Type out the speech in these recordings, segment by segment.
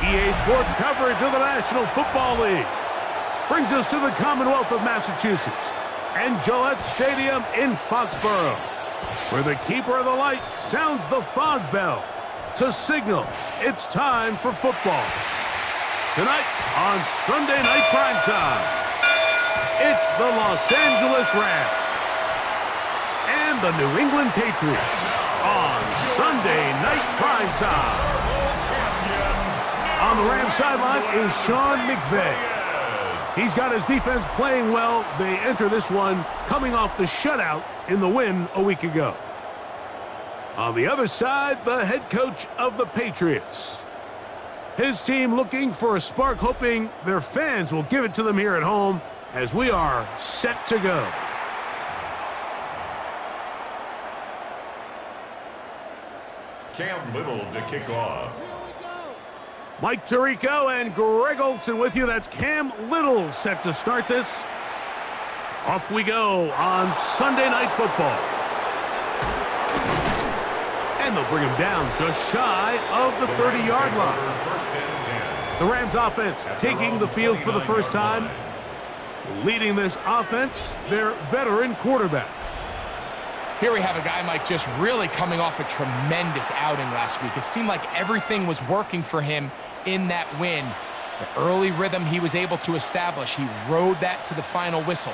EA Sports coverage of the National Football League brings us to the Commonwealth of Massachusetts and Gillette Stadium in Foxborough, where the keeper of the light sounds the fog bell to signal it's time for football. Tonight on Sunday Night Primetime, it's the Los Angeles Rams and the New England Patriots on Sunday Night Primetime. On the Rams sideline is Sean McVay. He's got his defense playing well. They enter this one coming off the shutout in the win a week ago. On the other side, the head coach of the Patriots. His team looking for a spark, hoping their fans will give it to them here at home as we are set to go. Cam Little to kick off. Mike Tirico and Greg Olson with you. That's Cam Little set to start this. Off we go on Sunday Night Football. And they'll bring him down just shy of the 30-yard line. The Rams offense taking the field for the first time. Leading this offense, their veteran quarterback. Here we have a guy, Mike, just really coming off a tremendous outing last week. It seemed like everything was working for him in that win. The early rhythm he was able to establish, he rode that to the final whistle.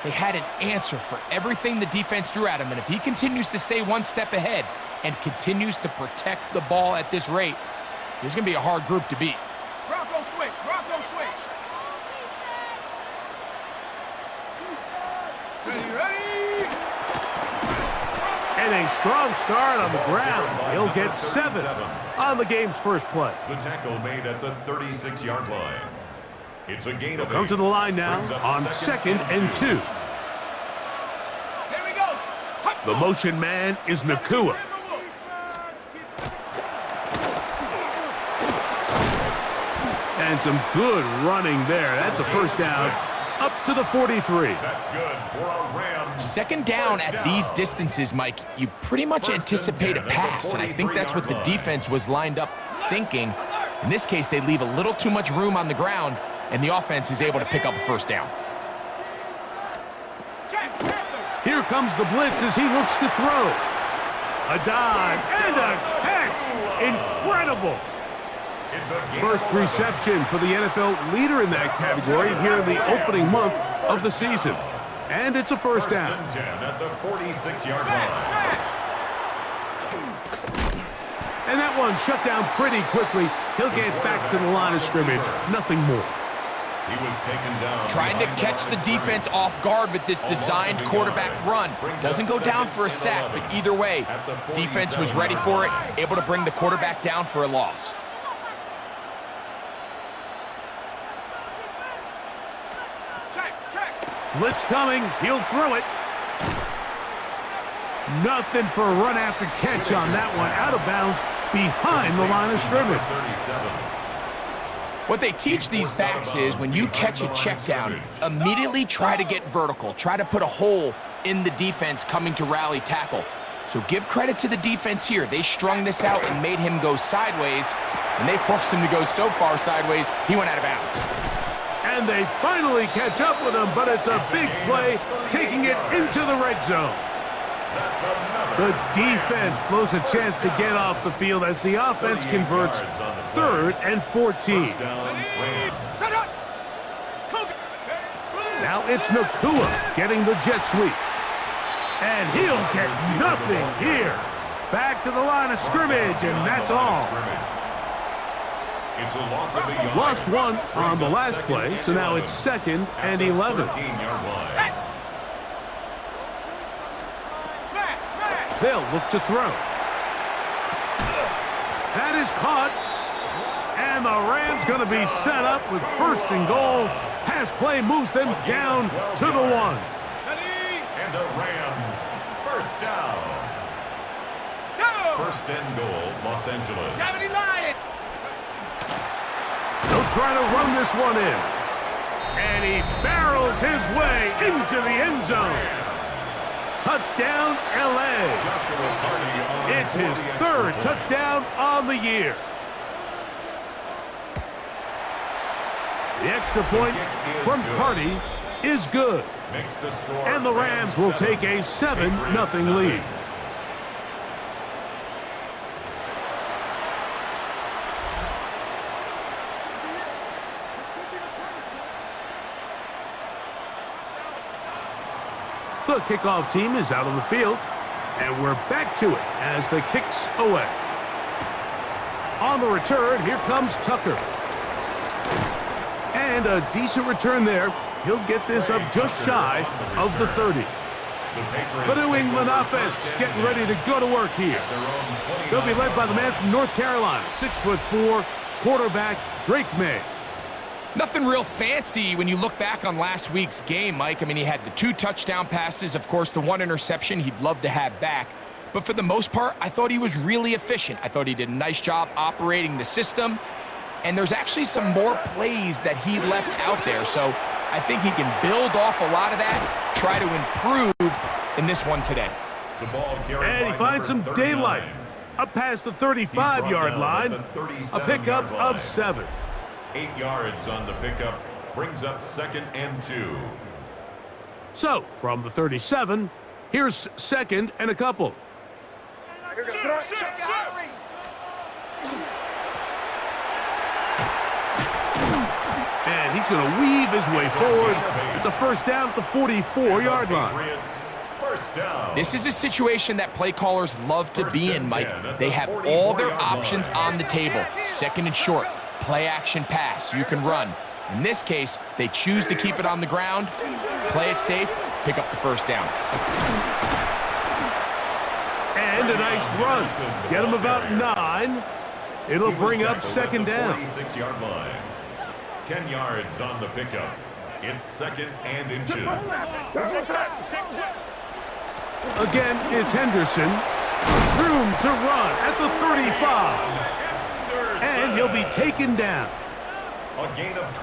They had an answer for everything the defense threw at him, and if he continues to stay one step ahead and continues to protect the ball at this rate, this is going to be a hard group to beat. Rocco switch, Rocco switch. Ready. And a strong start on the ground. He'll get 7 on the game's first play. The tackle made at the 36-yard line. It's a gain of 8. Come to the line now on second and 2. Here he goes. The motion man is Nakua. And some good running there. That's a first down up to the 43. That's good for a Rams. Second down at these distances, Mike, you pretty much anticipate a pass, and I think that's what the defense was lined up thinking. In this case, they leave a little too much room on the ground, and the offense is able to pick up a first down. Here comes the blitz as he looks to throw. A dive and a catch. Incredible. First reception for the NFL leader in that category here in the opening month of the season. And it's a first down. First and 10 at the 46-yard line. And that one shut down pretty quickly. He'll get back to the line of scrimmage. Nothing more. He was taken down. Trying to catch the defense off guard with this designed quarterback run. Doesn't go down for a sack, but either way, defense was ready for it, able to bring the quarterback down for a loss. Blitz coming. He'll throw it. Nothing for a run after catch on that one. Out of bounds behind the line of scrimmage. What they teach these backs is when you catch a check down, immediately try to get vertical. Try to put a hole in the defense coming to rally tackle. So give credit to the defense here. They strung this out and made him go sideways, and they forced him to go so far sideways, he went out of bounds. And they finally catch up with him, but it's a big play, taking it into the red zone. The defense blows a chance to get off the field as the offense converts 3rd and 14. Now it's Nakua getting the jet sweep. And he'll get nothing here. Back to the line of scrimmage, and that's all. It's a loss of a yard. Lost one on the last play, so now it's 2nd and 11. They'll look to throw. That is caught. And the Rams going to be set up with 1st and goal. Pass play moves them down to the 1s. And the Rams, 1st down. 1st and goal, Los Angeles. 70 Lion. They'll try to run this one in. And he barrels his way into the end zone. Touchdown, L.A. It's his 3rd touchdown on the year. The extra point from Carty is good. And the Rams will take a 7-0 lead. The kickoff team is out on the field, and we're back to it as the kick's away. On the return, here comes Tucker. And a decent return there. He'll get this up just shy of the 30. The New England offense getting ready to go to work here. They'll be led by the man from North Carolina, 6'4", quarterback Drake May. Nothing real fancy when you look back on last week's game, Mike. I mean, he had the 2 touchdown passes, of course, the 1 interception he'd love to have back. But for the most part, I thought he was really efficient. I thought he did a nice job operating the system. And there's actually some more plays that he left out there. So I think he can build off a lot of that, try to improve in this one today. And he finds some daylight. Up past the 35-yard line, a pickup of 7. 8 yards on the pickup, brings up 2nd and 2. So, from the 37, here's 2nd and a couple. And he's going to weave his way forward. It's a 1st down at the 44-yard line. This is a situation that play callers love to be in, Mike. They have all their options on the table. 2nd and short. Play action pass, you can run. In this case, they choose to keep it on the ground, play it safe, pick up the 1st down. And a nice run. Get him about 9. It'll bring up 2nd down. 46-yard line. 10 yards on the pickup. It's 2nd and inches. Again, it's Henderson. Room to run at the 35. And he'll be taken down.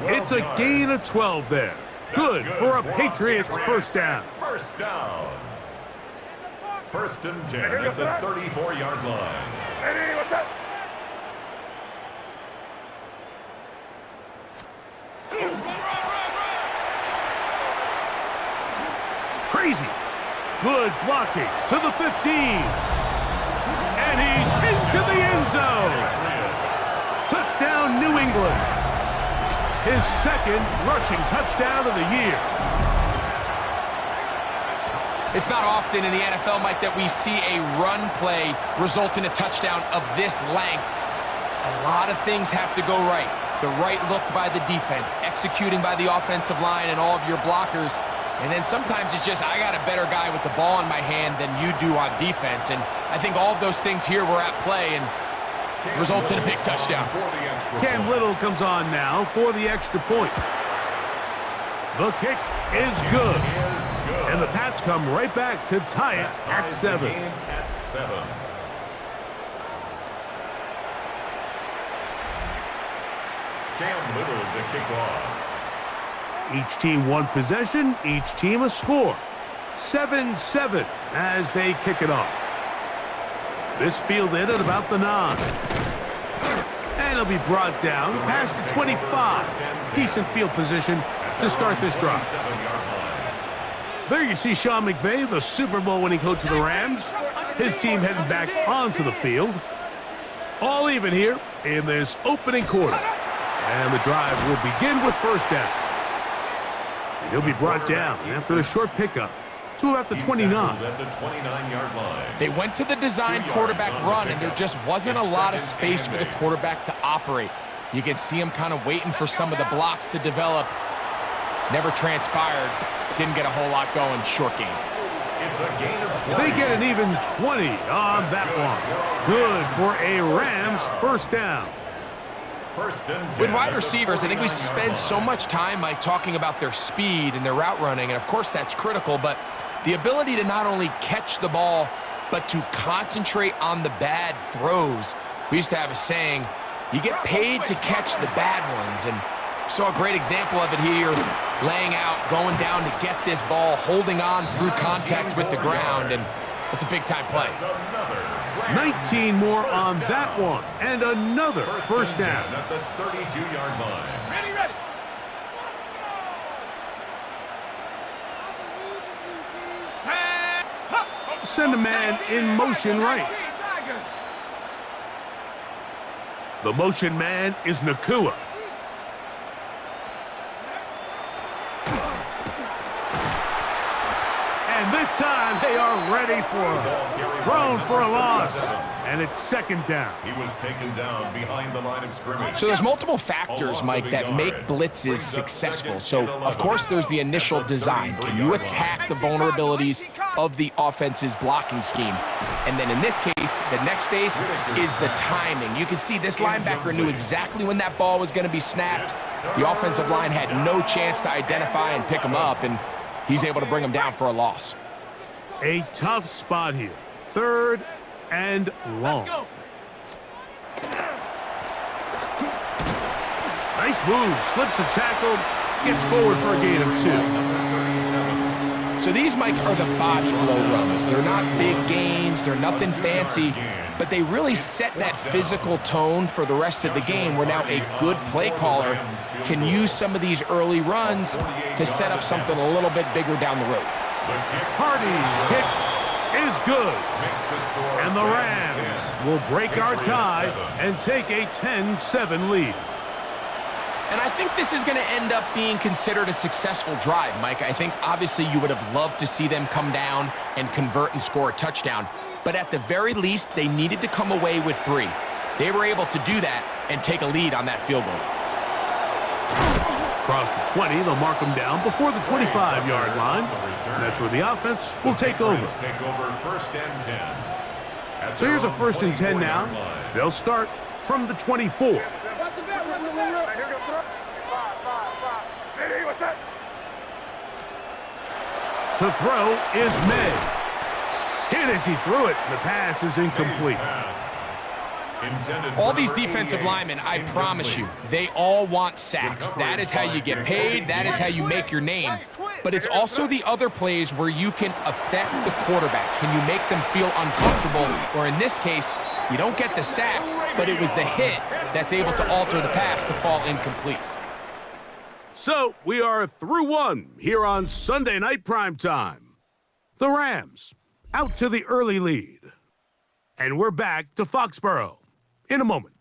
It's a gain of 12 there. Good for a Patriots 1st down. 1st down. 1st and 10 at the 34-yard line. Crazy. Good blocking to the 15. And he's into the end zone. Touchdown, New England. His 2nd rushing touchdown of the year. It's not often in the NFL, Mike, that we see a run play result in a touchdown of this length. A lot of things have to go right. The right look by the defense, executing by the offensive line and all of your blockers. And then sometimes it's just, I got a better guy with the ball in my hand than you do on defense. And I think all of those things here were at play and results in a big touchdown. Cam Little comes on now for the extra point. The kick is good. And the Pats come right back to tie it at 7. Cam Little to kick off. Each team 1 possession, each team a score. 7-7 as they kick it off. This fielded at about the 9. And it'll be brought down past the 25. Decent field position to start this drive. There you see Sean McVay, the Super Bowl winning coach of the Rams. His team heading back onto the field. All even here in this opening quarter. And the drive will begin with first down. And he'll be brought down after a short pickup to about the 29. They went to the design quarterback run, and there just wasn't a lot of space for the quarterback to operate. You can see him kind of waiting for some of the blocks to develop. Never transpired. Didn't get a whole lot going. Short game. It's a gain of 20. They get an even 20 on that one. Good for a Rams first down. With wide receivers, I think we spend so much time, Mike, talking about their speed and their route running, and of course that's critical, but the ability to not only catch the ball, but to concentrate on the bad throws. We used to have a saying, you get paid to catch the bad ones, and saw a great example of it here, laying out, going down to get this ball, holding on through contact with the ground, and it's a big-time play. 19 more on that one, and another first down. At the 32-yard line. Ready, ready. Send a man in motion right. The motion man is Nakua. And this time they are ready for him. Thrown for a loss. And it's second down. He was taken down behind the line of scrimmage. So there's multiple factors, Mike, that make blitzes successful. So, of course, there's the initial design. Can you attack the vulnerabilities of the offense's blocking scheme? And then in this case, the next phase is the timing. You can see this linebacker knew exactly when that ball was going to be snapped. The offensive line had no chance to identify and pick him up, and he's able to bring him down for a loss. A tough spot here. Third and long. Nice move. Slips a tackle. Gets forward for a gain of 2. So these, Mike, are the body blow runs. They're not big gains. They're nothing fancy. But they really set that physical tone for the rest of the game, where now a good play caller can use some of these early runs to set up something a little bit bigger down the road. Hardy's kick is good. And the Rams will break our tie and take a 10-7 lead. And I think this is going to end up being considered a successful drive, Mike. I think obviously you would have loved to see them come down and convert and score a touchdown. But at the very least, they needed to come away with 3. They were able to do that and take a lead on that field goal. Across the 20, they'll mark them down before the 25-yard line. And that's where the offense will take over. First and 10. So here's a first and 10 now. They'll start from the 24. To throw is May. Hit as he threw it. The pass is incomplete. All these defensive linemen, I promise you, they all want sacks. That is how you get paid. That is how you make your name. But it's also the other plays where you can affect the quarterback. Can you make them feel uncomfortable? Or in this case, you don't get the sack, but it was the hit that's able to alter the pass to fall incomplete. So we are through one here on Sunday Night Primetime. The Rams out to the early lead. And we're back to Foxborough in a moment.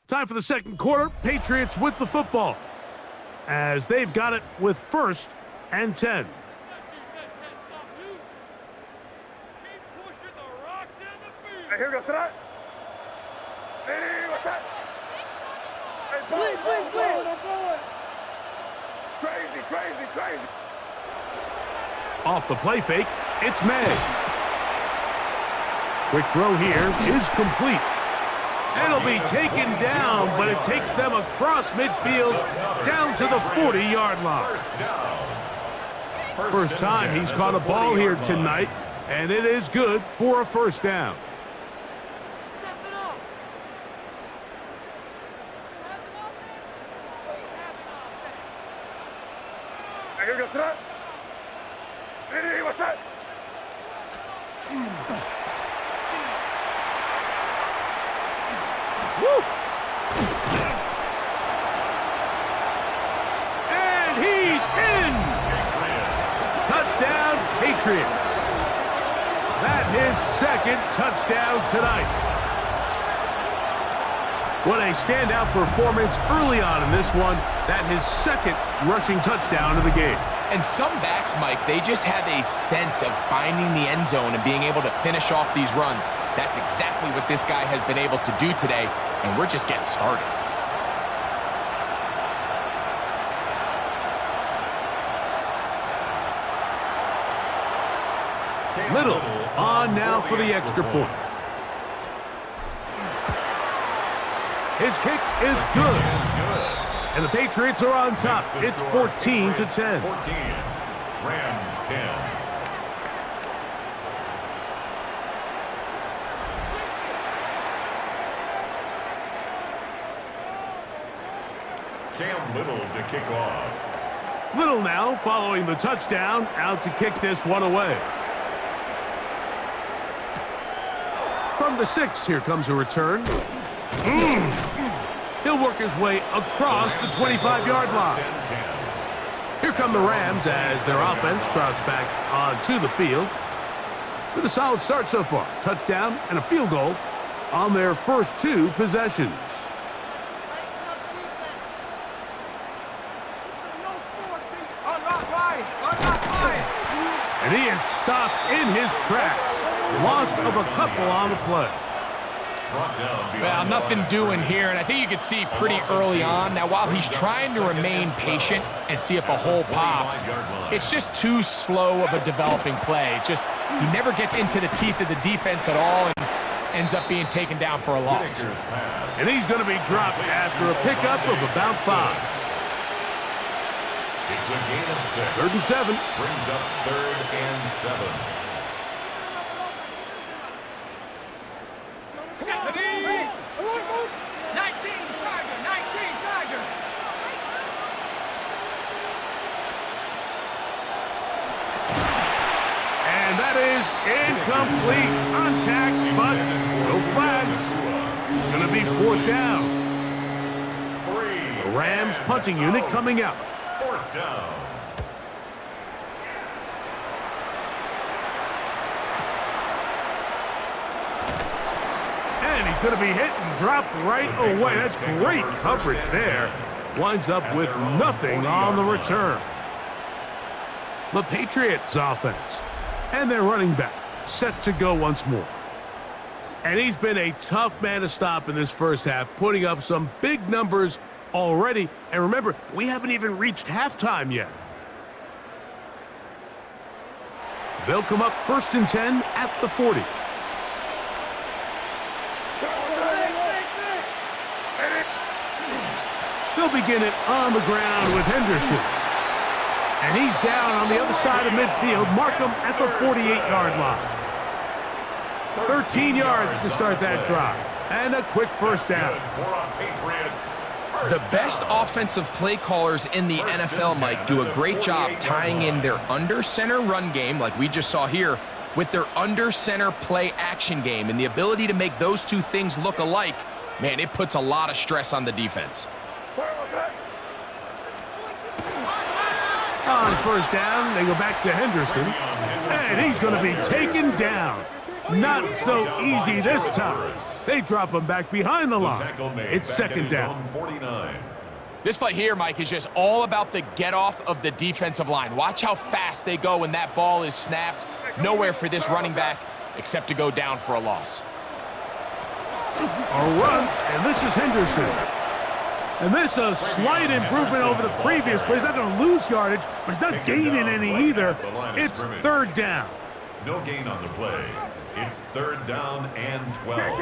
Time for the second quarter. Patriots with the football, as they've got it with first and 10. Hey, here goes tonight. Hey, what's that? Hey, please. Crazy. Off the play fake, it's May. Quick throw here is complete. It'll be taken down, but it takes them across midfield down to the 40-yard line. First time he's caught a ball here tonight, and it is good for a first down. Here goes that. Hey, what's that? Woo! And he's in! Touchdown, Patriots. That's his second touchdown tonight. What a standout performance early on in this one. That his second rushing touchdown of the game. And some backs, Mike, they just have a sense of finding the end zone and being able to finish off these runs. That's exactly what this guy has been able to do today, and we're just getting started. Little on now for the extra point. His kick is good. And the Patriots are on top. It's 14-10. 14. Rams 10. Cam Little to kick off. Little now following the touchdown, out to kick this one away. From the 6, here comes a return. He'll work his way across the 25-yard line. Here come the Rams as their offense trots back onto the field. With a solid start so far. Touchdown and a field goal on their first 2 possessions. And he is stopped in his tracks. Loss of a couple on the play. Well, nothing doing here, and I think you can see pretty early on. Now, while he's trying to remain patient and see if a hole pops, it's just too slow of a developing play. He never gets into the teeth of the defense at all and ends up being taken down for a loss. And he's going to be dropped after a pickup of about 5. It's a gain of 6. 3rd and 7. Brings up 3rd and 7. Incomplete contact, but no flags. It's going to be 4th down. The Rams punting unit coming out. 4th down. And he's going to be hit and dropped right away. That's great coverage there. Winds up with nothing on the return. The Patriots offense and their running back set to go once more. And he's been a tough man to stop in this first half, putting up some big numbers already. And remember, we haven't even reached halftime yet. They'll come up 1st and 10 at the 40. They'll begin it on the ground with Henderson. And he's down on the other side of midfield. Mark him at the 48-yard line. 13 yards to start that drive. And a quick 1st down. The best offensive play callers in the NFL, Mike, do a great job tying in their under-center run game, like we just saw here, with their under-center play action game. And the ability to make those 2 things look alike, man, it puts a lot of stress on the defense. On 1st down, they go back to Henderson. And he's going to be taken down. Not so easy this time. They drop him back behind the line. It's 2nd down. This play here, Mike, is just all about the get-off of the defensive line. Watch how fast they go when that ball is snapped. Nowhere for this running back except to go down for a loss. A run, and this is Henderson. And this is a slight improvement over the previous play. He's not going to lose yardage, but he's not gaining any either. It's 3rd down. No gain on the play. It's 3rd down and 12.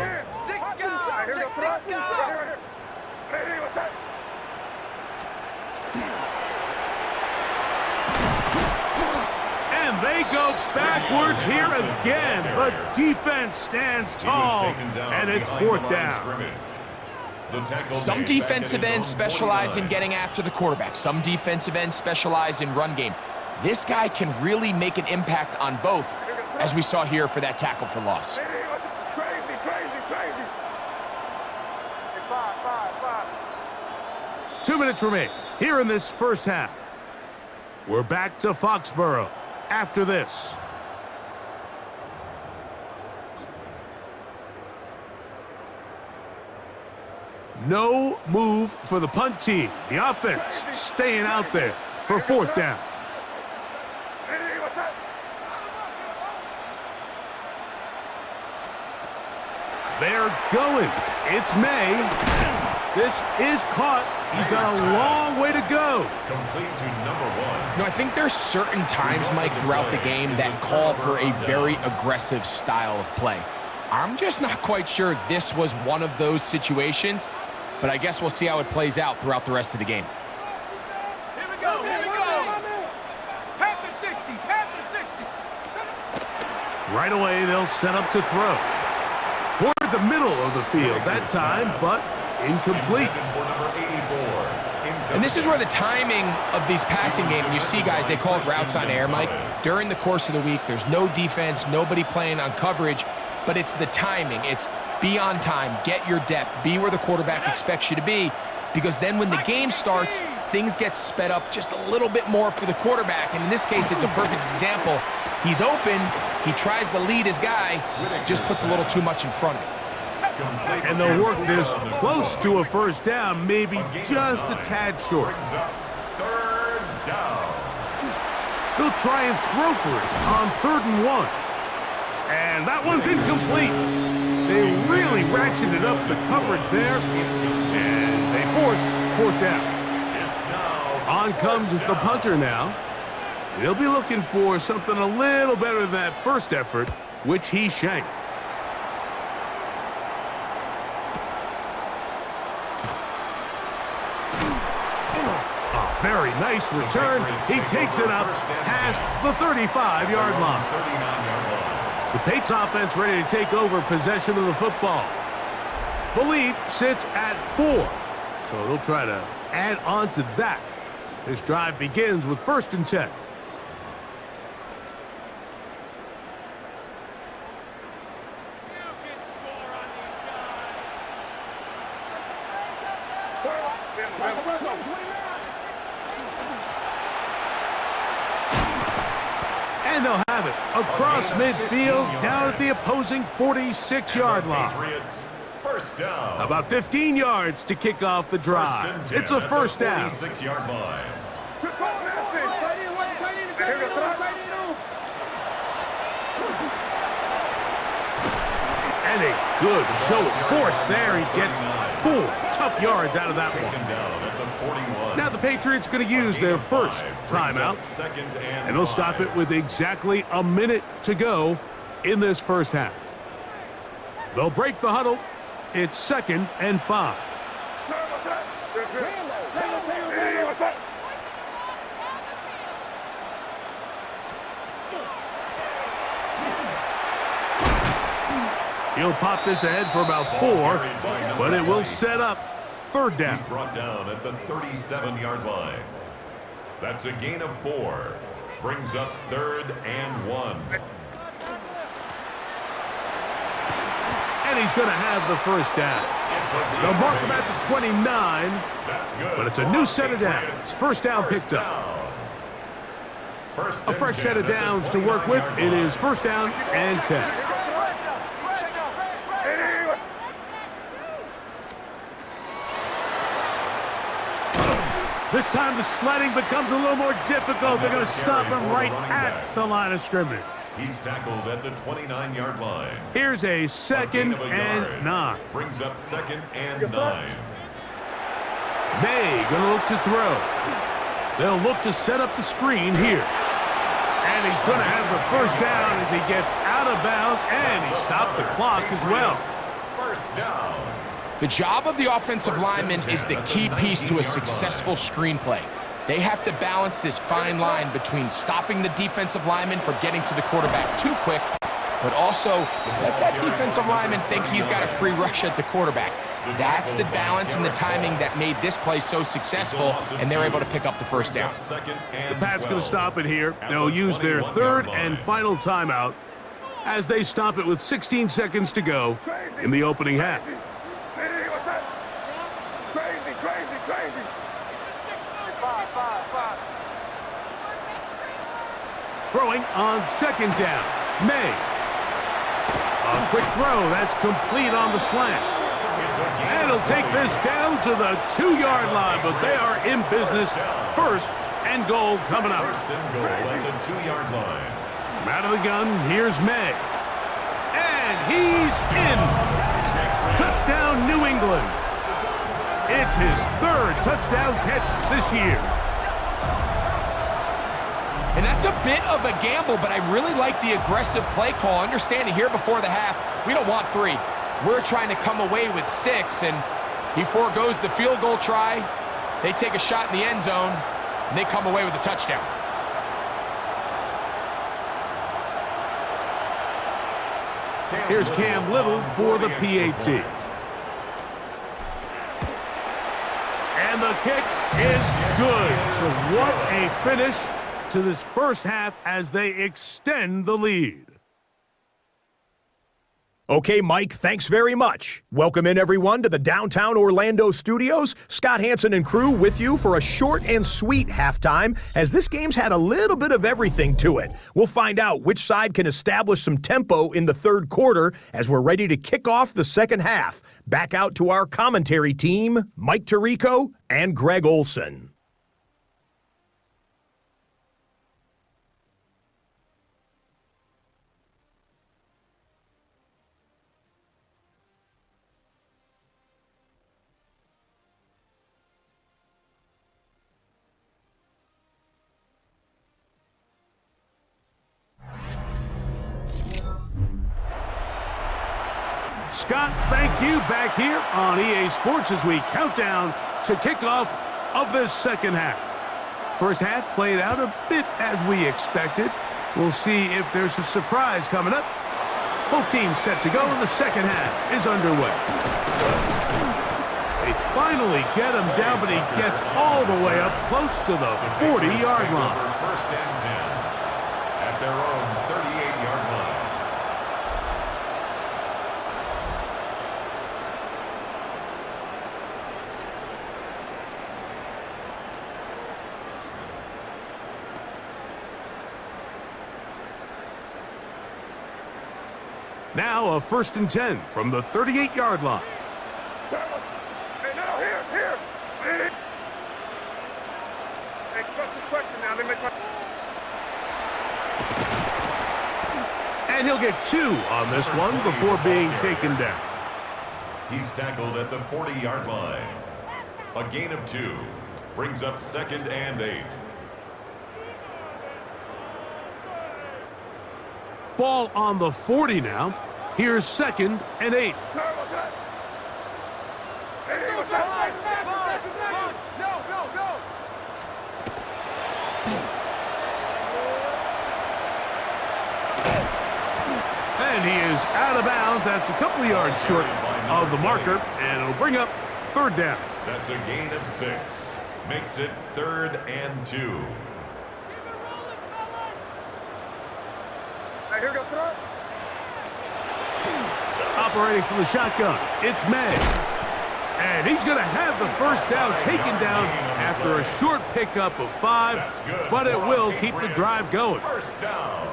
And they go backwards here again. The defense stands tall, and it's 4th down. The tackle Some made defensive back at his ends own specialize 49. in getting after the quarterback. Some defensive ends specialize in run game. This guy can really make an impact on both, as we saw here for that tackle for loss. Crazy, crazy, crazy. 5. 2 minutes remain here in this first half. We're back to Foxborough after this. No move for the punt team. The offense staying out there for fourth down. They're going. It's May. This is caught. He's got a long way to go. Complete to number 1. You know, I think there's certain times, Mike, throughout the game that call for a very aggressive style of play. I'm just not quite sure this was one of those situations, but I guess we'll see how it plays out throughout the rest of the game. Here we go, here we go. Pat the 60, pat the 60. Right away, they'll set up to throw. Toward the middle of the field that time, but incomplete. For number 84. And this is where the timing of these passing games, you see, guys, they call it routes on air, Mike. During the course of the week, there's no defense, nobody playing on coverage, but it's the timing. It's be on time, get your depth, be where the quarterback expects you to be, because then when the game starts, things get sped up just a little bit more for the quarterback. And in this case, it's a perfect example. He's open, he tries to lead his guy, just puts a little too much in front of him. And they'll work this close to a first down, maybe just a tad short. Brings up 3rd down. He'll try and throw for it on 3rd and 1. And that one's incomplete. They really ratcheted up the coverage there, and they force 4th down. It's now On comes the punter now. He'll be looking for something a little better than that first effort, which he shanked. A very nice return. He takes it up past the 35-yard line. 39-yard line. The Patriots offense ready to take over possession of the football. The lead sits at 4, so they'll try to add on to that. This drive begins with 1st and 10. And they'll have it across midfield down at the opposing 46-yard line. Patriots, 1st down. About 15 yards to kick off the drive. It's a first down. 46-yard line. And a good show of force there. He gets 4 tough yards out of that Taken one. down at the 41. Now the Patriots going to use their first timeout, and they'll stop it with exactly a minute to go in this first half. They'll break the huddle. It's 2nd and 5. He'll pop this ahead for about 4, but it will set up 3rd down. He's brought down at the 37-yard line. That's a gain of 4. Brings up 3rd and 1. And he's going to have the first down. They'll mark him at the 29, That's good. but it's a new set of downs. First down picked up. A fresh set of downs to work with. It is 1st down and 10. This time the sledding becomes a little more difficult. They're going to stop him right at the line of scrimmage. He's tackled at the 29-yard line. Here's a 2nd and 9. Brings up 2nd and 9. May going to look to throw. They'll look to set up the screen here. And he's going to have the first down as he gets out of bounds, and he stopped the clock as well. 1st down. The job of the offensive lineman is the key piece to a successful screenplay. They have to balance this fine line between stopping the defensive lineman from getting to the quarterback too quick but also let that defensive lineman think he's got a free rush at the quarterback. That's the balance and the timing that made this play so successful, and they're able to pick up the first down. The Pats going to stop it here. They'll use their third and final timeout as they stop it with 16 seconds to go in the opening half. Throwing on second down. May. A quick throw. That's complete on the slant. And he'll take this down to the 2-yard line, but they are in business. First and goal coming up. First and goal at the 2-yard line. From out of the gun, here's May. And he's in. Touchdown, New England. It's his third touchdown catch this year. And that's a bit of a gamble, but I really like the aggressive play call. Understanding here before the half, we don't want 3. We're trying to come away with 6, and he forgoes the field goal try. They take a shot in the end zone, and they come away with a touchdown. Here's Cam Little for the PAT. And the kick is good. So what a finish to this first half as they extend the lead. Okay, Mike, thanks very much. Welcome in, everyone, to the downtown Orlando studios. Scott Hansen and crew with you for a short and sweet halftime, as this game's had a little bit of everything to it. We'll find out which side can establish some tempo in the third quarter as we're ready to kick off the second half. Back out to our commentary team, Mike Tirico and Greg Olson. Scott, thank you. Back here on EA Sports as we count down to kickoff of this second half. First half played out a bit as we expected. We'll see if there's a surprise coming up. Both teams set to go, and the second half is underway. They finally get him down, but he gets all the way up close to the 40-yard line. First and 10 at their own 38-yard line. Now a first and 10 from the 38-yard line. Hey, now, here. Hey, question now. And he'll get 2 on this one before being taken down. He's tackled at the 40-yard line. A gain of 2 brings up second and 8. Ball on the 40 now. Here's second and 8. And he is out of bounds. That's a couple of yards short of the marker, and it'll bring up third down. That's a gain of 6. Makes it third and 2. Here goes throw. Operating from the shotgun, it's May. And he's going to have the first down taken down after a short pickup of 5, but it will keep the drive going. First down.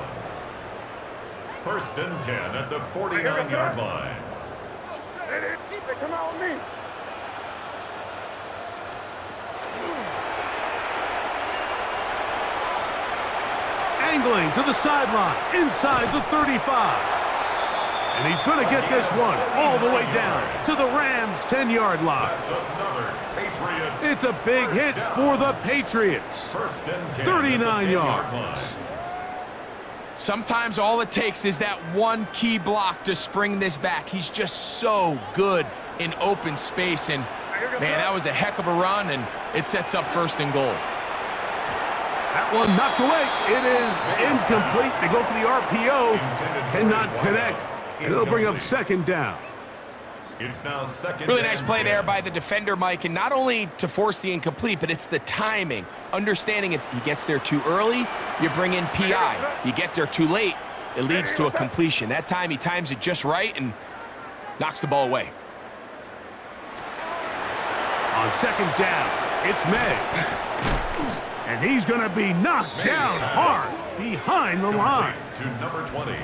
First and 10 at the 49-yard line. Hey, come on with me. Angling to the sideline, inside the 35. And he's going to get this one all the way down to the Rams' 10-yard line. That's another Patriots. It's a big hit for the Patriots. First and 10 39 yards. Sometimes all it takes is that one key block to spring this back. He's just so good in open space. And, man, that was a heck of a run, and it sets up first and goal. That one knocked away. It is incomplete. They go for the RPO. Cannot connect. And it'll bring up second down. It's now second. Really nice play there by the defender, Mike, and not only to force the incomplete, but it's the timing. Understanding if he gets there too early, you bring in PI. You get there too late, it leads to a completion. That time he times it just right and knocks the ball away. On second down, it's May. And he's going to be knocked down hard behind the line. To number 20.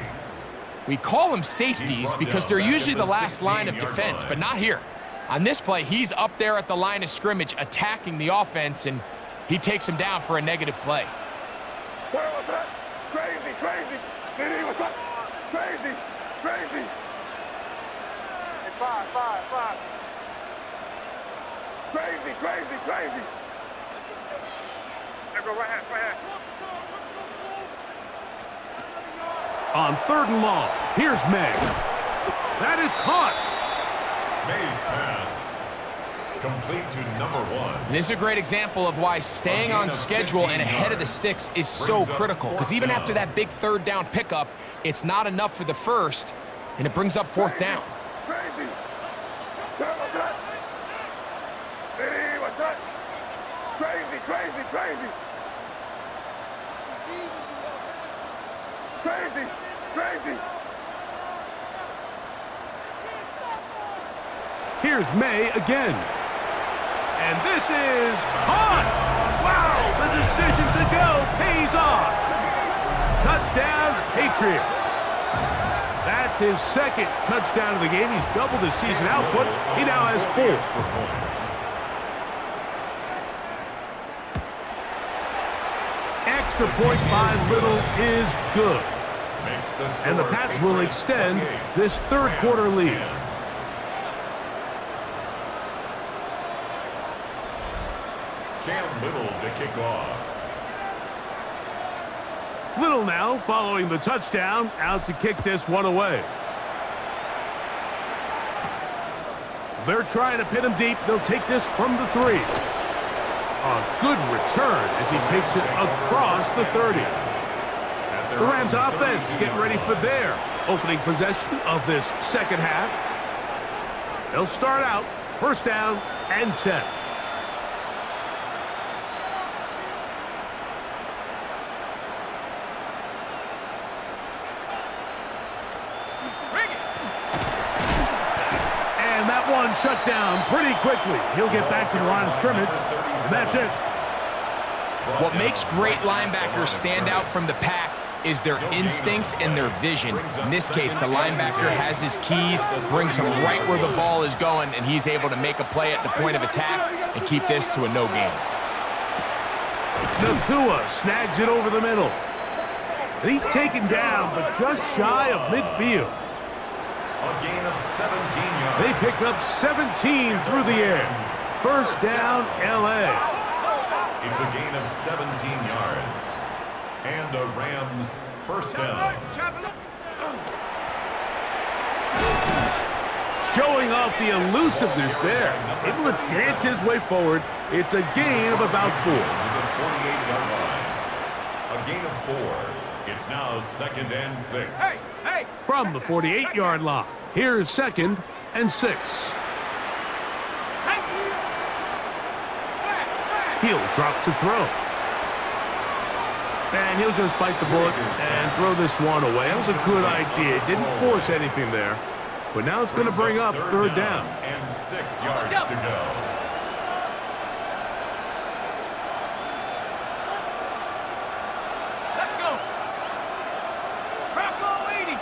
We call them safeties because they're usually the last line of defense, but not here. On this play, he's up there at the line of scrimmage attacking the offense, and he takes him down for a negative play. What's that? Crazy, crazy. CD, what's up? Crazy, crazy. Hey, five. Crazy, crazy, crazy. There go, right hand. On third and long, here's May. That is caught. May's pass. Complete to number 1. And this is a great example of why staying on schedule and ahead of the sticks is so critical. Because even after that big third down pickup, it's not enough for the first, and it brings up fourth down. Crazy. What's that? CD, what's that? Crazy, crazy, crazy. Crazy, crazy. Here's May again. And this is caught. Wow, the decision to go pays off. Touchdown, Patriots. That's his second touchdown of the game. He's doubled his season output. He now has 4. Extra point by Little is good. And the Pats will extend this third quarter lead. Cam Little to kick off. Little now following the touchdown, out to kick this one away. They're trying to pin him deep. They'll take this from the 3. A good return as he takes it across the 30. The Rams offense getting ready for their opening possession of this second half. They'll start out first down and 10. And that one shut down pretty quickly. He'll get back to the line of scrimmage, and that's it. What makes great linebackers stand out from the pack is their instincts and their vision. In this case, the linebacker has his keys, brings him right where the ball is going, and he's able to make a play at the point of attack and keep this to a no gain. Nakua snags it over the middle. And he's taken down, but just shy of midfield. A gain of 17 yards. They pick up 17 through the air. First down, L.A. It's a gain of 17 yards. And a Rams first down. Showing off the elusiveness there. Able to dance his way forward. It's a gain of about 4. The 48-yard line. A gain of 4. It's now second and 6. Hey! From the 48-yard line, here's second and 6. He'll drop to throw. And he'll just bite the bullet and throw this one away. That was a good idea. Didn't force anything there. But now it's going to bring up third down. And 6 yards to go. Let's go. Bravo 80.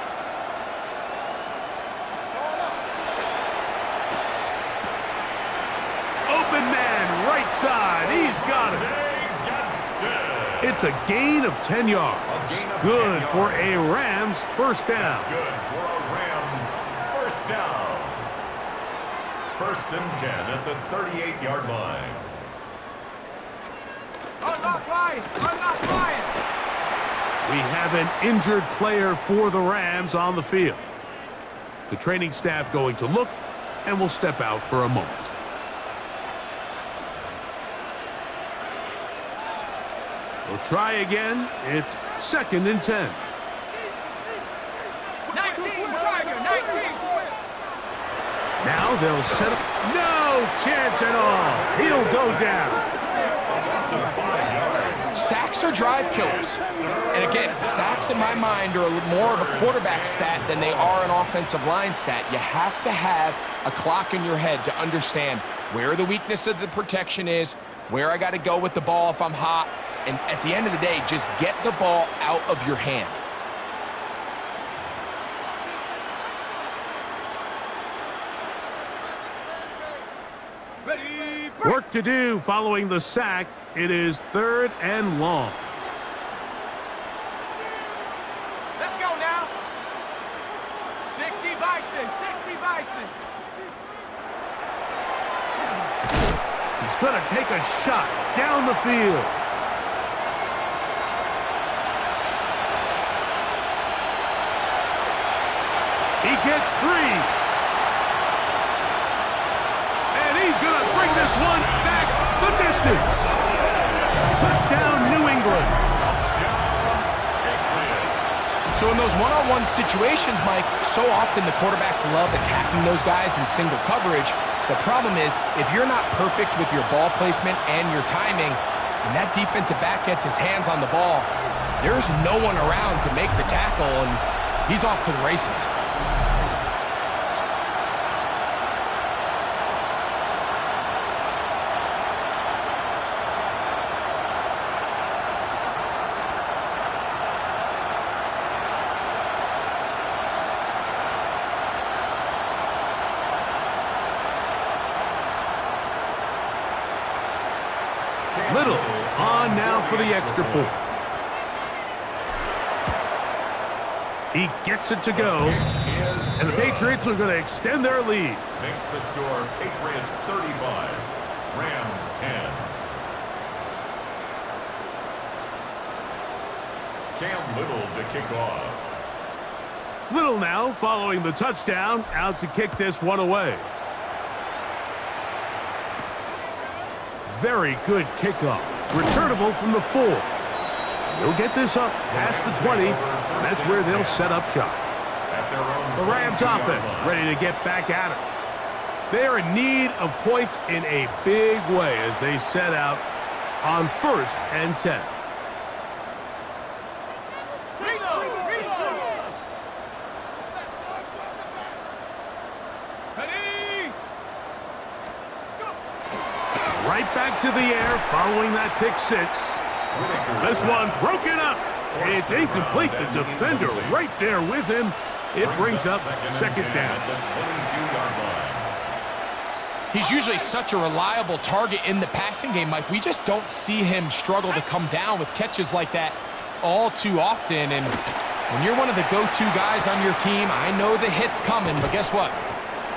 Open man, right side. He's got it. It's a gain of 10 yards. Good for a Rams first down. Good for a Rams first down. First and 10 at the 38-yard line. I'm not lying. We have an injured player for the Rams on the field. The training staff going to look and will step out for a moment. We'll try again. It's 2nd and 10. 19, Tiger, 19. Now they'll set up. No chance at all. He'll go down. Sacks are drive killers. And again, sacks in my mind are more of a quarterback stat than they are an offensive line stat. You have to have a clock in your head to understand where the weakness of the protection is, where I got to go with the ball if I'm hot, and at the end of the day, just get the ball out of your hand. Work to do following the sack. It is 3rd and long. Let's go now. 60 Bison, 60 Bison. He's going to take a shot down the field. He gets 3. He's going to bring this one back the distance. Touchdown, New England. So in those one-on-one situations, Mike, so often the quarterbacks love attacking those guys in single coverage. The problem is, if you're not perfect with your ball placement and your timing, and that defensive back gets his hands on the ball, there's no one around to make the tackle, and he's off to the races. Little on now for the extra point. He gets it to go, and the Patriots are going to extend their lead. Makes the score Patriots 35, Rams 10. Cam Little to kick off. Little now following the touchdown, out to kick this one away. Very good kickoff. Returnable from the 4. They'll get this up past the 20. That's where they'll set up shop. The Rams offense ready to get back at it. They are in need of points in a big way as they set out on 1st and 10. Right back to the air following that pick 6. This one broken up. It's incomplete. The defender right there with him. It brings up 2nd down. He's usually such a reliable target in the passing game, Mike. We just don't see him struggle to come down with catches like that all too often. And when you're one of the go-to guys on your team, I know the hit's coming, but guess what?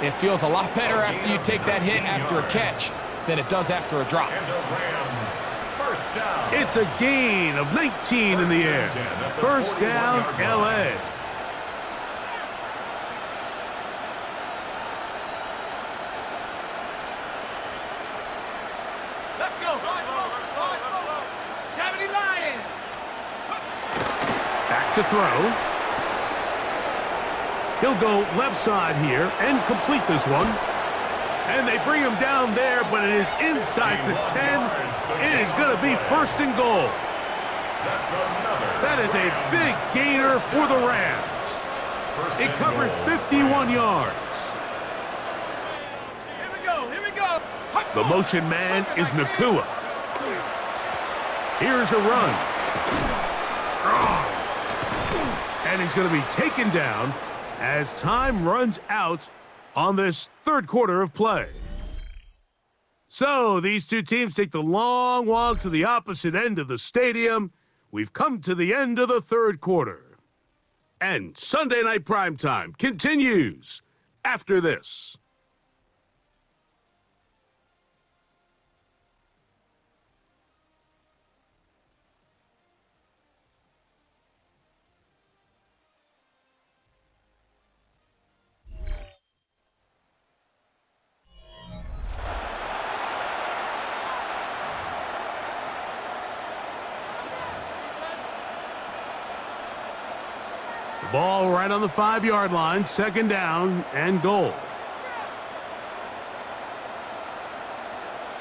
It feels a lot better after you take that hit after a catch than it does after a drop. It's a gain of 19 in the air. 1st down, L.A. Let's go. 70 Lions. Back to throw. He'll go left side here and complete this one. And they bring him down there, but it is inside the 10. It is going to be 1st and goal. That is a big gainer for the Rams. It covers 51 yards. Here we go, here we go. The motion man is Nakua. Here's a run. And he's going to be taken down as time runs out on this 3rd quarter of play. So these two teams take the long walk to the opposite end of the stadium. We've come to the end of the 3rd quarter. And Sunday Night Primetime continues after this. Ball right on the 5-yard line, 2nd down and goal.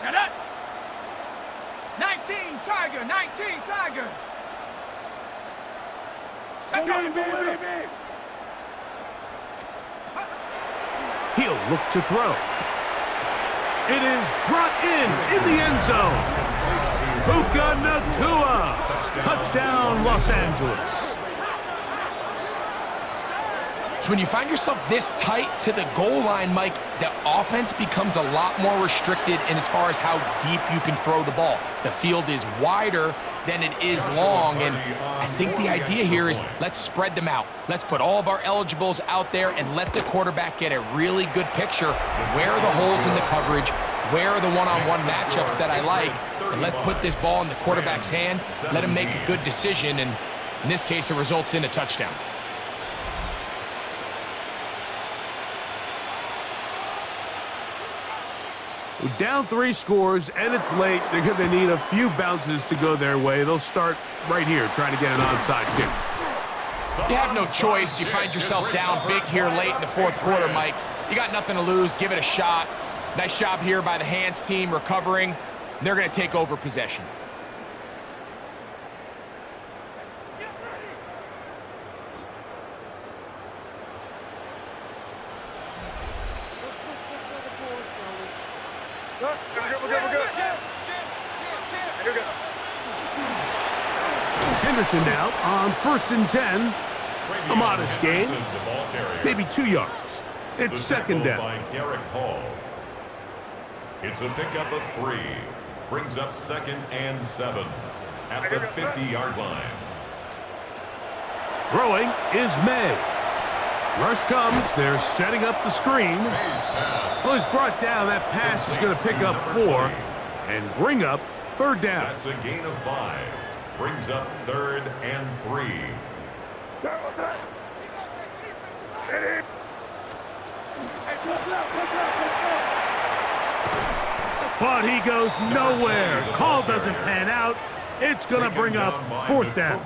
Set up. 19 Tiger, 19 Tiger. Set up. He'll look to throw. It is brought in the end zone. Puka Nacua. Touchdown, Los Angeles. So when you find yourself this tight to the goal line, Mike, the offense becomes a lot more restricted in as far as how deep you can throw the ball. The field is wider than it is long, and I think the idea here is let's spread them out. Let's put all of our eligibles out there and let the quarterback get a really good picture. Where are the holes in the coverage? Where are the one-on-one matchups that I like? And let's put this ball in the quarterback's hand, let him make a good decision, and in this case, it results in a touchdown. Down 3 scores, and it's late. They're going to need a few bounces to go their way. They'll start right here trying to get an onside kick. You have no choice. You find yourself down big here late in the 4th quarter, Mike. You got nothing to lose. Give it a shot. Nice job here by the hands team recovering. They're going to take over possession. Henderson now on 1st and 10. A modest gain, maybe 2 yards. It's 2nd down. It's a pickup of 3. Brings up 2nd and 7 at the 50-yard line. Throwing is May. Rush comes. They're setting up the screen. Well, he's brought down. That pass is going to pick up 4 and bring up 3rd down. That's a gain of 5. Brings up 3rd and 3. But he goes nowhere. Call doesn't pan out. It's going to bring up 4th down.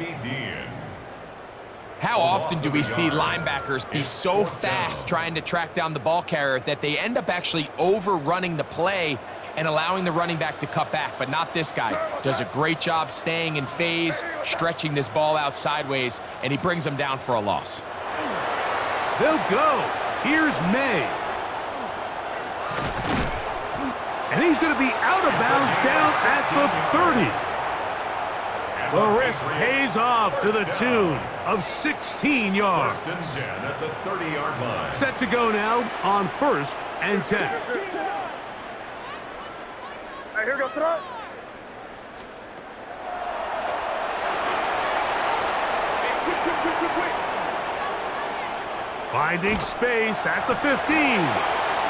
How often do we see linebackers be so fast trying to track down the ball carrier that they end up actually overrunning the play and allowing the running back to cut back? But not this guy. Does a great job staying in phase, stretching this ball out sideways, and he brings them down for a loss. They'll go. Here's May. And he's going to be out of bounds down at the 30s. The risk pays off to the tune of 16 yards. At the 30-yard line. Set to go now on 1st and 10. Here goes throw. Finding space at the 15.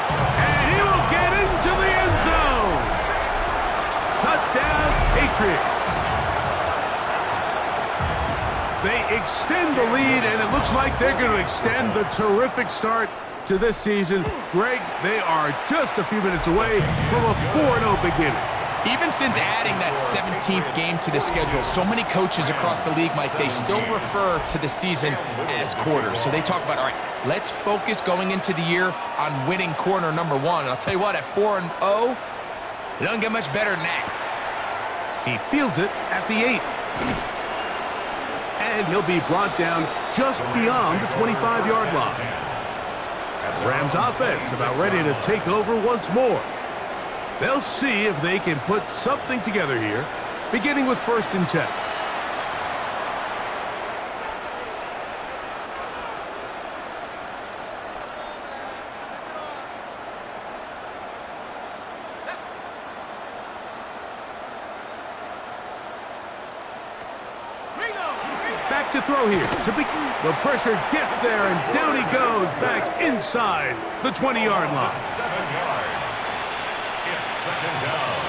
And he will get into the end zone. Touchdown, Patriots. They extend the lead, and it looks like they're going to extend the terrific start to this season. Greg, they are just a few minutes away from a 4-0 beginning. Even since adding that 17th game to the schedule, so many coaches across the league, Mike, they still refer to the season as quarters. So they talk about, all right, let's focus going into the year on winning quarter number 1. And I'll tell you what, at 4-0, it doesn't get much better than that. He fields it at the 8. And he'll be brought down just beyond the 25-yard line. Rams offense about ready to take over once more. They'll see if they can put something together here, beginning with 1st and 10. Back to throw here. The pressure gets there, and down he goes back inside the 20-yard line. 7 yards. It's 2nd down.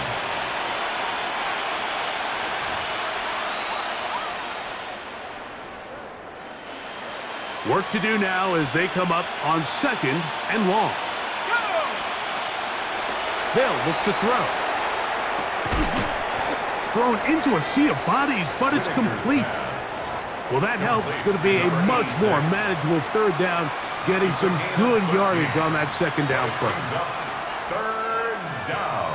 Work to do now as they come up on 2nd and long. They'll look to throw. Thrown into a sea of bodies, but it's complete. Well, that helps. It's going to be a much more manageable third down, getting some good yardage on that second down play. Third down.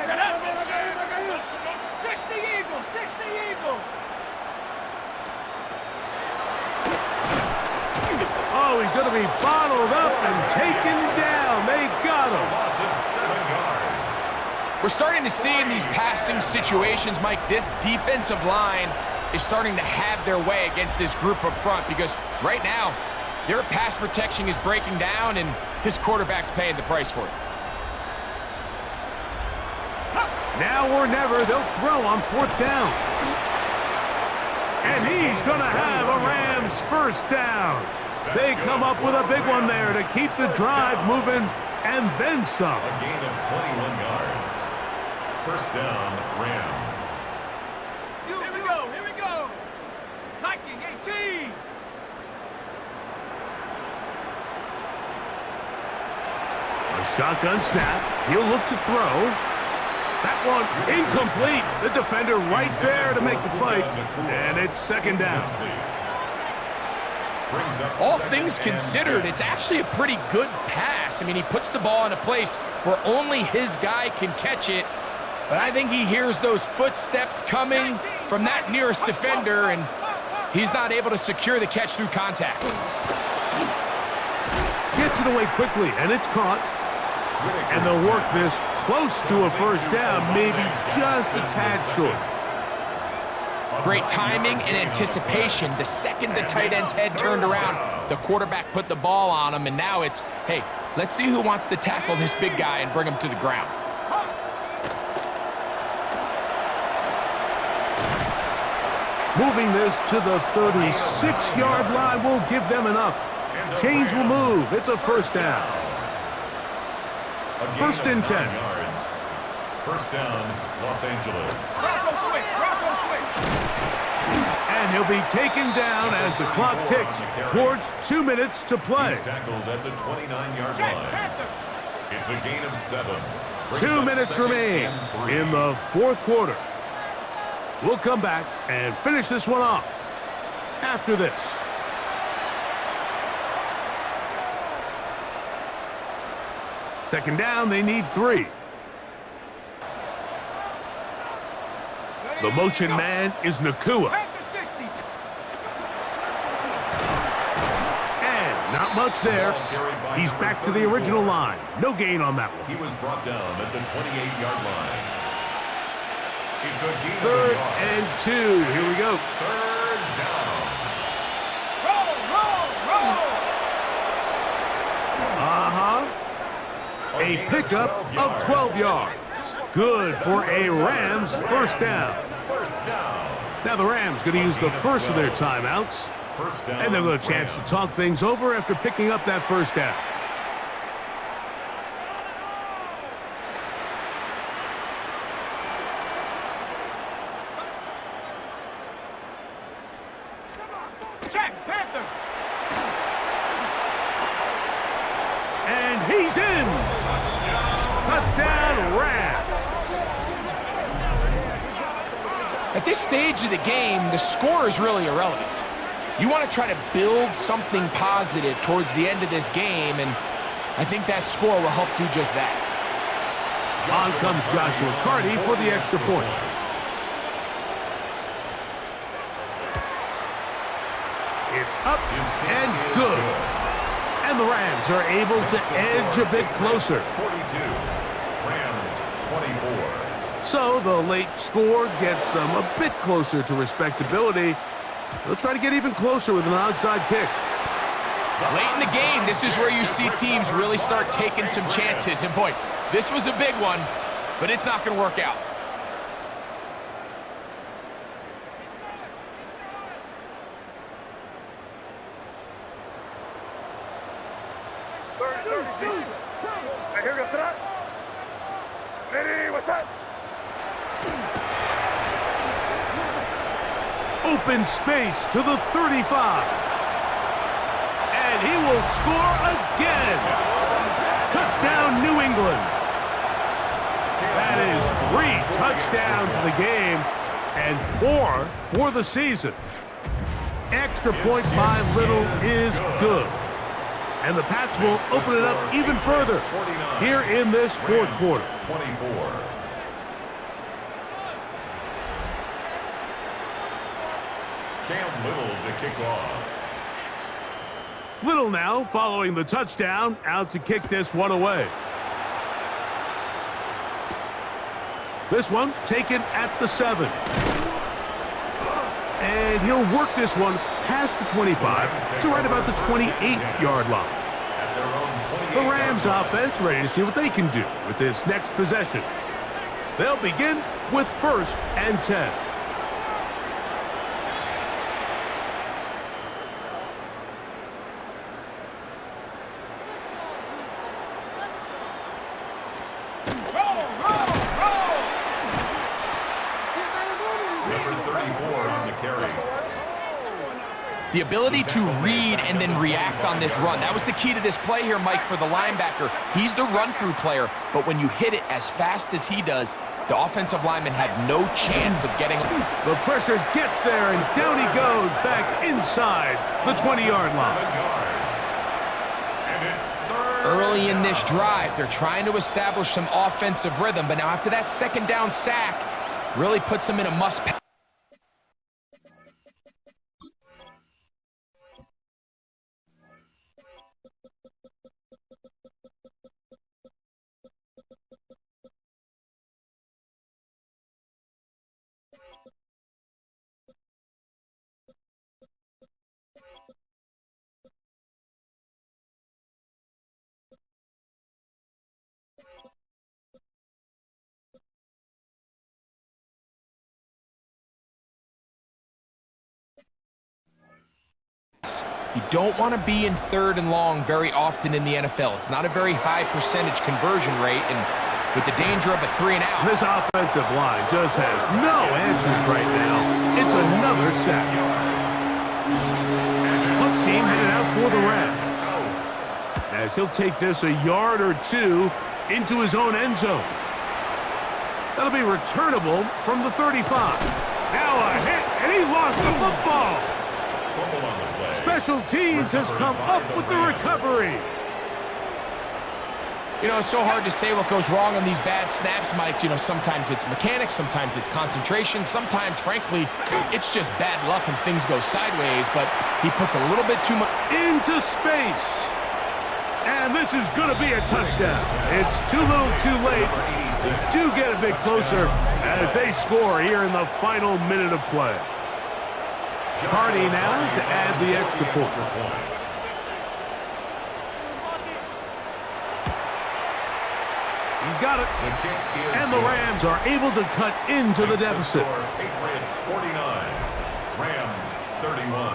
Set up. 60 Eagle, 60 Eagle. Oh, he's going to be bottled up and taken down. They got him. Loss of 7 yards. We're starting to see in these passing situations, Mike, this defensive line is starting to have their way against this group up front because right now, their pass protection is breaking down and his quarterback's paying the price for it. Now or never, they'll throw on fourth down. And he's going to have a Rams first down. They come up with a big one there to keep the drive moving and then some. A gain of 21 yards. First down, Rams. Here we go, here we go. Hiking 18. A shotgun snap. He'll look to throw. That one incomplete. The defender right there to make the play. And it's second down. All things considered, it's actually a pretty good pass. I mean, he puts the ball in a place where only his guy can catch it. But I think he hears those footsteps coming from that nearest defender, and he's not able to secure the catch through contact. Gets it away quickly, and it's caught. And they'll work this close to a first down, maybe just a tad short. Great timing and anticipation. The second the tight end's head turned around, the quarterback put the ball on him, and now it's, hey, let's see who wants to tackle this big guy and bring him to the ground. Moving this to the 36-yard line will give them enough. Chains will move. It's a first down. First and 10. Yards. First down, Los Angeles. Rocco switch, Rocco switch. And he'll be taken down as the clock ticks towards 2 minutes to play. He's tackled at the 29-yard line. It's a gain of 7. 2 minutes remain in the fourth quarter. We'll come back and finish this one off after this. Second down, they need 3. The motion man is Nakua. And not much there. He's back to the original line. No gain on that one. He was brought down at the 28-yard line. It's a gain Third of a yard. and 2. Here we go. Third down. Roll, roll, roll. A pickup of 12 yards. Good for a Rams first down. First down. Now the Rams going to use the first of their timeouts. First down. And they'll get a chance to talk things over after picking up that first down. Check, Panther. And he's in. Touchdown, Rams. At this stage of the game, the score is really irrelevant. You want to try to build something positive towards the end of this game, and I think that score will help do just that. On comes Joshua Carty for the extra point. It's up and good. And the Rams are able to edge a bit closer. 42. Rams 24. So the late score gets them a bit closer to respectability. They'll try to get even closer with an onside kick. Late in the game, this is where you see teams really start taking some chances. And boy, this was a big one, but it's not going to work out. Here we go, sit up. Ready, what's up? Open space to the 35. And he will score again. Touchdown, New England. That is 3 touchdowns in the game and 4 for the season. Extra point by Little is good. And the Pats will open it up even further here in this fourth quarter. 24. Cam Little to kick off. Little now following the touchdown, out to kick this one away. This one taken at the 7. And he'll work this one past the 25 to right about the 28-yard line. The Rams offense ready to see what they can do with this next possession. They'll begin with 1st and 10. The ability to read and then react on this run. That was the key to this play here, Mike, for the linebacker. He's the run-through player, but when you hit it as fast as he does, the offensive lineman had no chance of getting... The pressure gets there, and down he goes back inside the 20-yard line. Early in this drive, they're trying to establish some offensive rhythm, but now after that 2nd down sack, really puts them in a must-pass. You don't want to be in 3rd and long very often in the NFL. It's not a very high percentage conversion rate, and with the danger of a 3-and-out. This offensive line just has no answers right now. It's another sack. One team headed out for the Rams, as he'll take this a yard or 2 into his own end zone. That'll be returnable from the 35. Now a hit, and he lost the football. Special teams has come up with the recovery. You know, it's so hard to say what goes wrong on these bad snaps, Mike. You know, sometimes it's mechanics, sometimes it's concentration, sometimes, frankly, it's just bad luck and things go sideways, but he puts a little bit too much into space. And this is going to be a touchdown. It's too little too late. They do get a bit closer as they score here in the final minute of play. Carney now to add the extra point. He's got it. And the Rams are able to cut into the deficit. Patriots 49, Rams 31.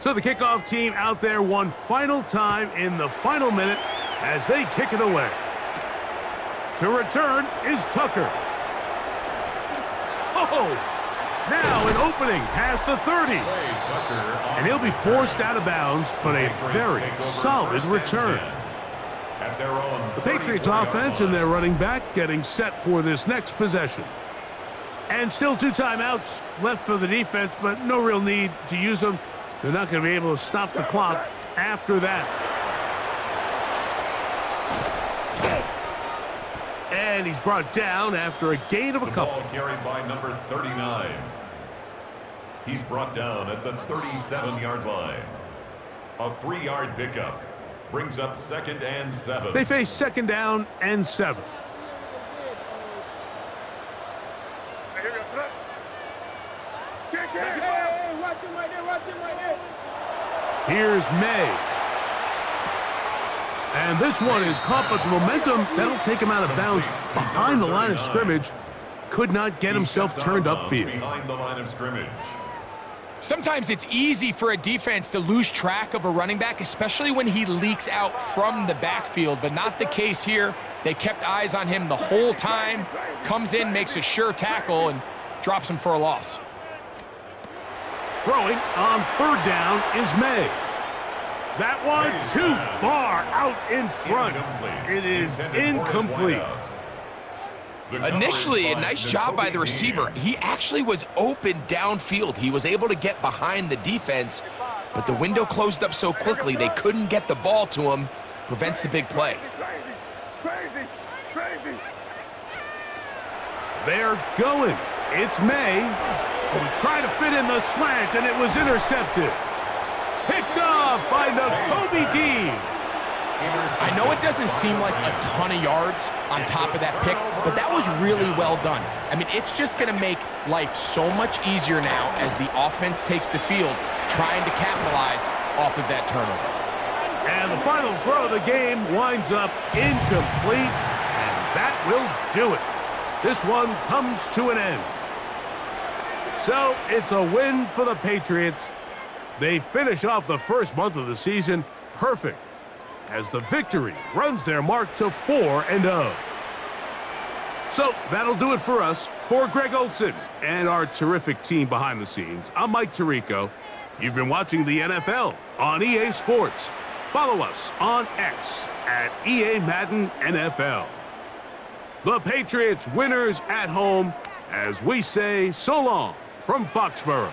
So the kickoff team out there one final time in the final minute as they kick it away. To return is Tucker. Oh, now an opening past the 30. And he'll be forced out of bounds, but a very solid return. The Patriots offense and their running back getting set for this next possession. And still 2 timeouts left for the defense, but no real need to use them. They're not going to be able to stop the clock after that. And he's brought down after a gain of a couple. Ball carried by number 39. He's brought down at the 37-yard line. A 3-yard pickup brings up 2nd and 7. They face 2nd down and 7. Here's May. And this one is caught, but the momentum, that'll take him out of bounds behind the line of scrimmage. Could not get himself turned upfield. Behind the line of scrimmage. Sometimes it's easy for a defense to lose track of a running back, especially when he leaks out from the backfield, but not the case here. They kept eyes on him the whole time. Comes in, makes a sure tackle, and drops him for a loss. Throwing on 3rd down is May. That one too far out in front. It is incomplete. Initially, a nice job by the receiver. He actually was open downfield. He was able to get behind the defense, but the window closed up so quickly they couldn't get the ball to him. Prevents the big play. They're going. It's May. He tried to fit in the slant, and it was intercepted. Picked off by Nakobe Dean. I know it doesn't seem like a ton of yards on top of that pick, but that was really well done. I mean, it's just going to make life so much easier now as the offense takes the field, trying to capitalize off of that turnover. And the final throw of the game winds up incomplete, and that will do it. This one comes to an end. So it's a win for the Patriots. They finish off the first month of the season perfect, as the victory runs their mark to 4-0. So that'll do it for us. For Greg Olson and our terrific team behind the scenes, I'm Mike Tirico. You've been watching the NFL on EA Sports. Follow us on X at EA Madden NFL. The Patriots winners at home, as we say so long from Foxborough.